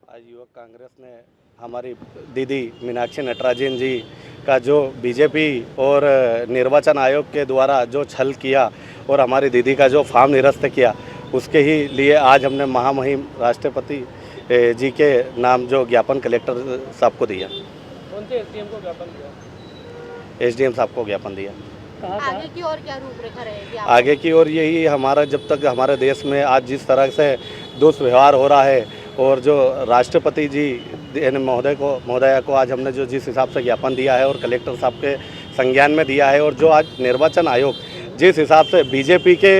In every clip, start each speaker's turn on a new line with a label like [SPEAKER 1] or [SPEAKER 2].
[SPEAKER 1] आज युवक कांग्रेस ने हमारी दीदी मीनाक्षी नटराजन जी का जो बीजेपी और निर्वाचन आयोग के द्वारा जो छल किया और हमारी दीदी का जो फॉर्म निरस्त किया, उसके ही लिए आज हमने महामहिम राष्ट्रपति जी के नाम जो ज्ञापन कलेक्टर साहब को दिया।
[SPEAKER 2] कौन से एसडीएम को ज्ञापन दिया?
[SPEAKER 1] एसडीएम साहब को ज्ञापन दिया।
[SPEAKER 2] आगे की और क्या रूपरेखा रहेगी?
[SPEAKER 1] आगे की ओर यही हमारा, जब तक हमारे देश में आज जिस तरह से दुष्व्यवहार हो रहा है और जो राष्ट्रपति जी महोदया को आज हमने जो जिस हिसाब से ज्ञापन दिया है और कलेक्टर साहब के संज्ञान में दिया है, और जो आज निर्वाचन आयोग जिस हिसाब से बीजेपी के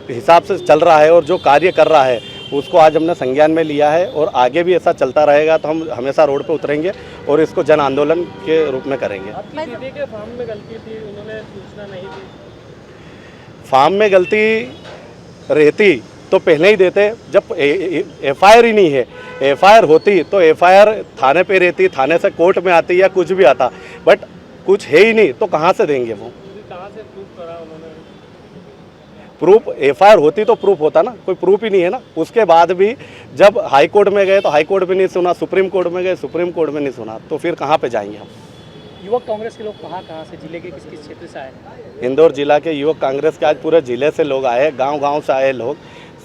[SPEAKER 1] हिसाब से चल रहा है और जो कार्य कर रहा है, उसको आज हमने संज्ञान में लिया है। और आगे भी ऐसा चलता रहेगा तो हम हमेशा रोड पे उतरेंगे और इसको जन आंदोलन के रूप में करेंगे।
[SPEAKER 2] आपकी दीदी के फॉर्म में गलती थी, उन्होंने सूचना नहीं दी।
[SPEAKER 1] फॉर्म में गलती रहती तो पहले ही देते। जब एफआईआर ही नहीं है, एफआईआर होती तो एफआईआर थाने पे रहती, थाने से कोर्ट में आती या कुछ भी आता, बट कुछ है ही नहीं तो कहाँ से देंगे वो?
[SPEAKER 2] कहाँ से प्रूफ करा उन्होंने?
[SPEAKER 1] प्रूफ एफआईआर होती तो प्रूफ होता ना, कोई प्रूफ ही नहीं है ना। उसके बाद भी जब हाई कोर्ट में गए तो हाई कोर्ट में नहीं सुना, सुप्रीम कोर्ट में गए सुप्रीम कोर्ट में नहीं सुना, तो फिर कहाँ पे जाएंगे हम?
[SPEAKER 2] युवक कांग्रेस के लोग कहाँ से, जिले के किस किस क्षेत्र से आए?
[SPEAKER 1] इंदौर जिला के युवक कांग्रेस के आज पूरे जिले से लोग आए, गांव-गांव से आए लोग,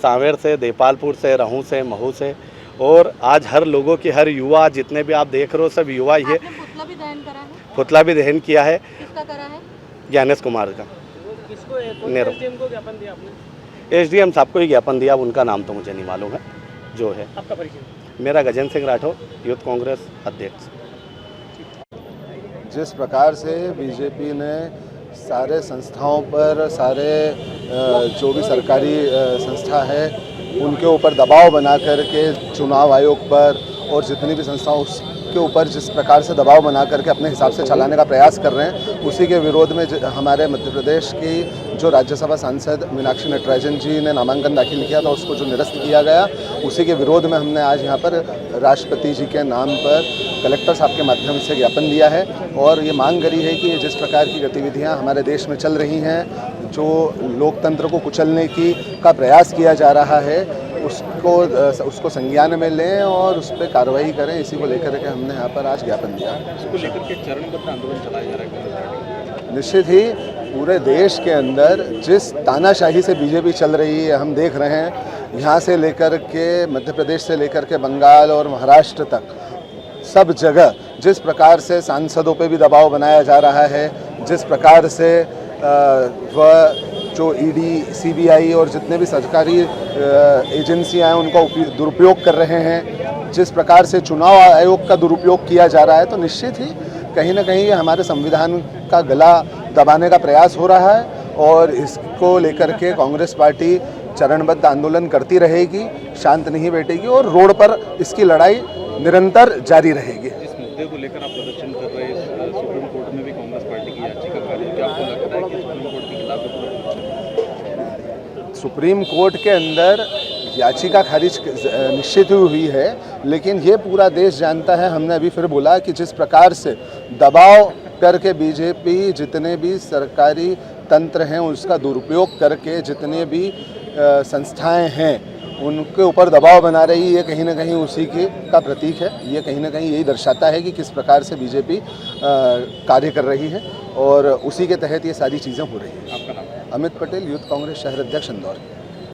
[SPEAKER 1] सांवेर से, देपालपुर से, रहू से, महू से। और आज हर लोगों की, हर युवा जितने भी आप देख रहे हो, सब युवा ही है।
[SPEAKER 2] पुतला भी दहन करा है?
[SPEAKER 1] पुतला भी दहन किया है।
[SPEAKER 2] किसका करा है?
[SPEAKER 1] ज्ञानेश कुमार का।
[SPEAKER 2] किसको, एसडीएम को ज्ञापन दिया आपने?
[SPEAKER 1] एसडीएम साहब को ही ज्ञापन दिया, उनका नाम तो मुझे नहीं मालूम है जो है।
[SPEAKER 2] आपका परिचय?
[SPEAKER 1] मेरा गजेंद्र सिंह राठौर, यूथ कांग्रेस अध्यक्ष।
[SPEAKER 3] जिस प्रकार से बीजेपी ने सारे संस्थाओं पर, सारे जो भी सरकारी संस्था है उनके ऊपर दबाव बना करके चुनाव आयोग पर और जितनी भी संस्थाओं उसके ऊपर जिस प्रकार से दबाव बना करके अपने हिसाब से चलाने का प्रयास कर रहे हैं, उसी के विरोध में हमारे मध्य प्रदेश की जो राज्यसभा सांसद मीनाक्षी नटराजन जी ने नामांकन दाखिल किया था, उसको जो निरस्त किया गया, उसी के विरोध में हमने आज यहाँ पर राष्ट्रपति जी के नाम पर कलेक्टर साहब के माध्यम से ज्ञापन दिया है। और ये मांग करी है कि जिस प्रकार की गतिविधियाँ हमारे देश में चल रही हैं, जो लोकतंत्र को कुचलने का प्रयास किया जा रहा है, उसको संज्ञान में लें और उस पर कार्रवाई करें। इसी को लेकर के हमने यहाँ पर आज ज्ञापन दिया।
[SPEAKER 1] इसको लेकर के चरणबद्ध आंदोलन चलाया जा रहा है।
[SPEAKER 3] निश्चित ही पूरे देश के अंदर जिस तानाशाही से बीजेपी चल रही है, हम देख रहे हैं, यहाँ से लेकर के मध्य प्रदेश से लेकर के बंगाल और महाराष्ट्र तक सब जगह जिस प्रकार से सांसदों पे भी दबाव बनाया जा रहा है, जिस प्रकार से वह जो ईडी, सीबीआई और जितने भी सरकारी एजेंसियां हैं उनका दुरुपयोग कर रहे हैं, जिस प्रकार से चुनाव आयोग का दुरुपयोग किया जा रहा है, तो निश्चित ही कहीं ना कहीं हमारे संविधान का गला दबाने का प्रयास हो रहा है। और इसको लेकर के कांग्रेस पार्टी चरणबद्ध आंदोलन करती रहेगी, शांत नहीं बैठेगी और रोड पर इसकी लड़ाई निरंतर जारी रहेगी।
[SPEAKER 1] इस मुद्दे को लेकर आप प्रदर्शन कर रहे हैं, सुप्रीम कोर्ट में भी कांग्रेस पार्टी की याचिका खारिज, क्या आपको लगता है कि सुप्रीम कोर्ट के खिलाफ?
[SPEAKER 3] सुप्रीम कोर्ट के अंदर याचिका खारिज निश्चित ही हुई है, लेकिन ये पूरा देश जानता है, हमने अभी फिर बोला कि जिस प्रकार से दबाव करके बीजेपी जितने भी सरकारी तंत्र हैं उसका दुरुपयोग करके जितने भी संस्थाएं हैं उनके ऊपर दबाव बना रही है, ये कहीं ना कहीं उसी का प्रतीक है। ये कहीं ना कहीं यही दर्शाता है कि किस प्रकार से बीजेपी कार्य कर रही है और उसी के तहत ये सारी चीज़ें हो रही हैं।
[SPEAKER 1] आपका नाम?
[SPEAKER 3] अमित पटेल, यूथ कांग्रेस शहर अध्यक्ष इंदौर।